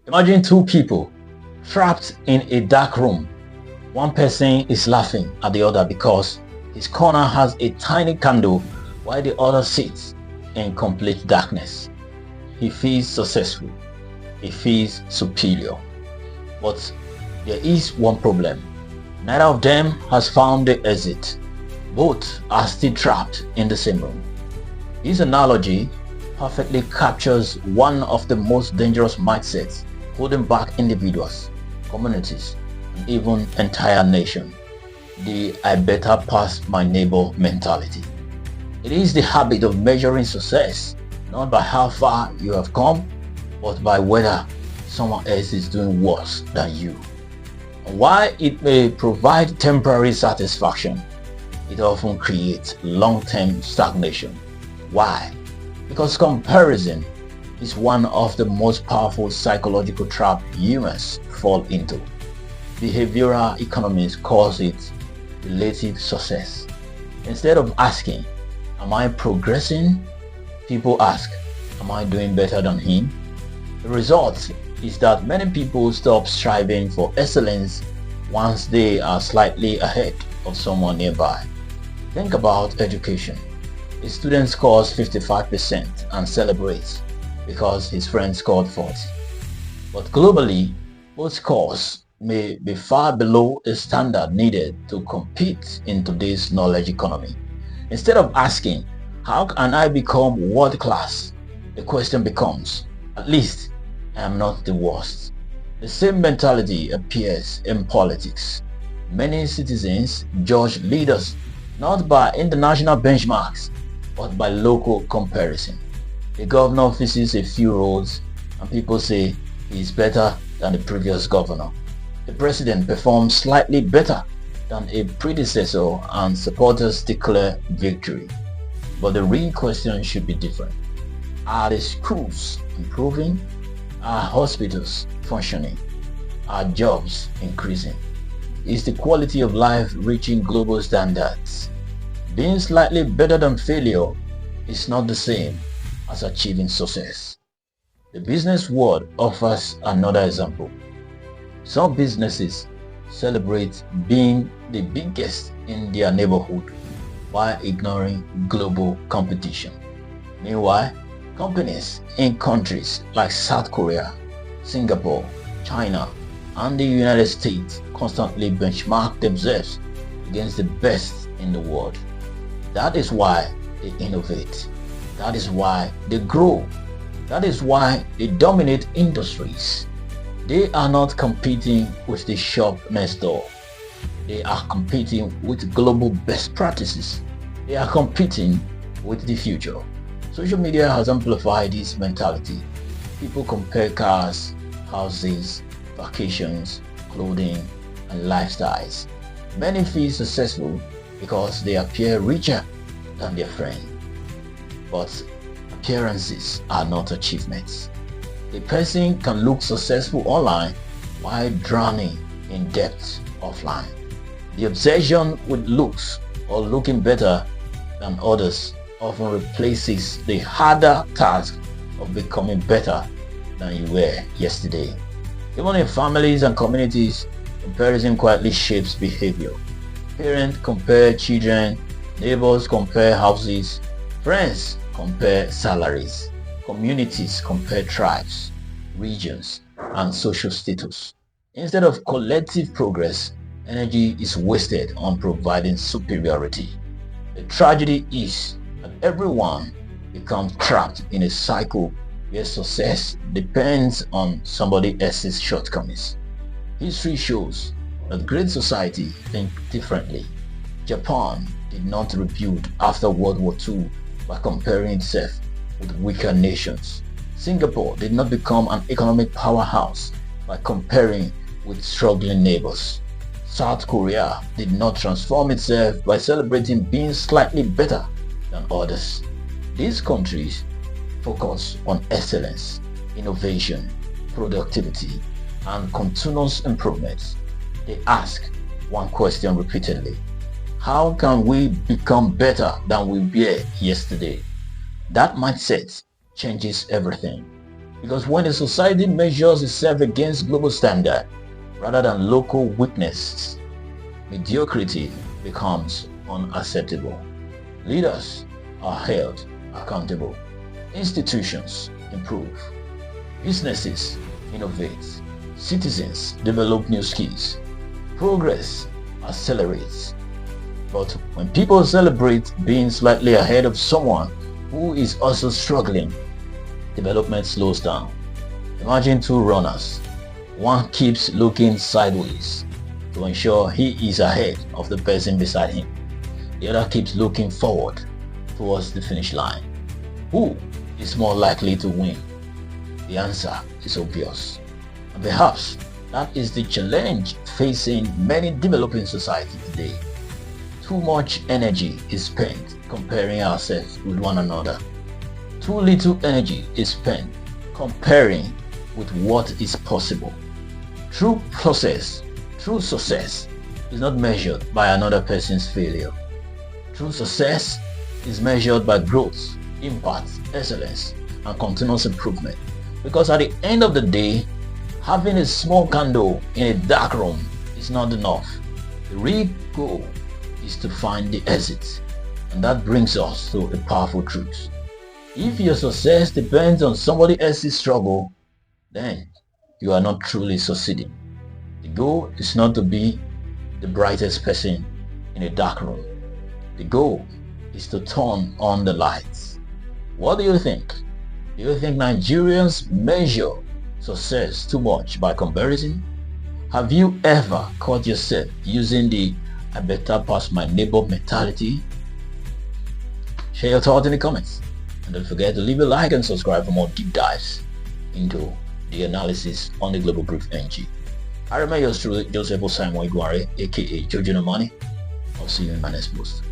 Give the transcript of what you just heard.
Imagine two people trapped in a dark room. One person is laughing at the other because his corner has a tiny candle while the other sits in complete darkness. He feels successful. He feels superior. But there is one problem. Neither of them has found the exit. Both are still trapped in the same room. This analogy perfectly captures one of the most dangerous mindsets holding back individuals, communities, and even entire nations. The "I better pass my neighbor" mentality. It is the habit of measuring success not by how far you have come, but by whether someone else is doing worse than you. And while it may provide temporary satisfaction, it often creates long-term stagnation. Why? Because comparison is one of the most powerful psychological traps humans fall into. Behavioral economists call it relative success. Instead of asking, "Am I progressing?" people ask, "Am I doing better than him?" The result is that many people stop striving for excellence once they are slightly ahead of someone nearby. Think about education. A student scores 55% and celebrates because his friend scored 40. But globally, both scores may be far below the standard needed to compete in today's knowledge economy. Instead of asking, "How can I become world class?" the question becomes, "At least I am not the worst." The same mentality appears in politics. Many citizens judge leaders not by international benchmarks, but by local comparison. The governor faces a few roles and people say he is better than the previous governor. The president performs slightly better than a predecessor and supporters declare victory. But the real question should be different. Are the schools improving? Are hospitals functioning? Are jobs increasing? Is the quality of life reaching global standards? Being slightly better than failure is not the same as achieving success. The business world offers another example. Some businesses celebrate being the biggest in their neighborhood while ignoring global competition. Meanwhile, companies in countries like South Korea, Singapore, China, and the United States constantly benchmark themselves against the best in the world. That is why they innovate. That is why they grow. That is why they dominate industries. They are not competing with the shop next door. They are competing with global best practices. They are competing with the future. Social media has amplified this mentality. People compare cars, houses, vacations, clothing, and lifestyles. Many feel successful because they appear richer than their friend. But appearances are not achievements. A person can look successful online while drowning in debt offline. The obsession with looks or looking better than others often replaces the harder task of becoming better than you were yesterday. Even in families and communities, comparison quietly shapes behavior. Parents compare children, neighbors compare houses, friends compare salaries, communities compare tribes, regions, and social status. Instead of collective progress, energy is wasted on providing superiority. The tragedy is that everyone becomes trapped in a cycle where success depends on somebody else's shortcomings. History shows that great society think differently. Japan did not rebuild after World War II by comparing itself with weaker nations. Singapore did not become an economic powerhouse by comparing with struggling neighbors. South Korea did not transform itself by celebrating being slightly better than others. These countries focus on excellence, innovation, productivity, and continuous improvements. They ask one question repeatedly: how can we become better than we were yesterday? That mindset changes everything. Because when a society measures itself against global standard rather than local weaknesses, mediocrity becomes unacceptable. Leaders are held accountable. Institutions improve. Businesses innovate. Citizens develop new skills. Progress accelerates. But when people celebrate being slightly ahead of someone who is also struggling, development slows down. Imagine two runners. One keeps looking sideways to ensure he is ahead of the person beside him. The other keeps looking forward towards the finish line. Who is more likely to win? The answer is obvious. And perhaps that is the challenge facing many developing societies today. Too much energy is spent comparing ourselves with one another. Too little energy is spent comparing with what is possible. True success is not measured by another person's failure. True success is measured by growth, impact, excellence, and continuous improvement. Because at the end of the day, having a small candle in a dark room is not enough. The real goal is to find the exit. And that brings us to a powerful truth. If your success depends on somebody else's struggle, then you are not truly succeeding. The goal is not to be the brightest person in a dark room. The goal is to turn on the lights. What do you think? Do you think Nigerians measure success too much by comparison? Have you ever caught yourself using the "I better pass my neighbor" mentality? Share your thoughts in the comments. And don't forget to leave a like and subscribe for more deep dives into the analysis on the Global Brief NG. I remain yours truly, Joseph Osaimo Iguare, aka Jojo No Money. I'll see you in my next post.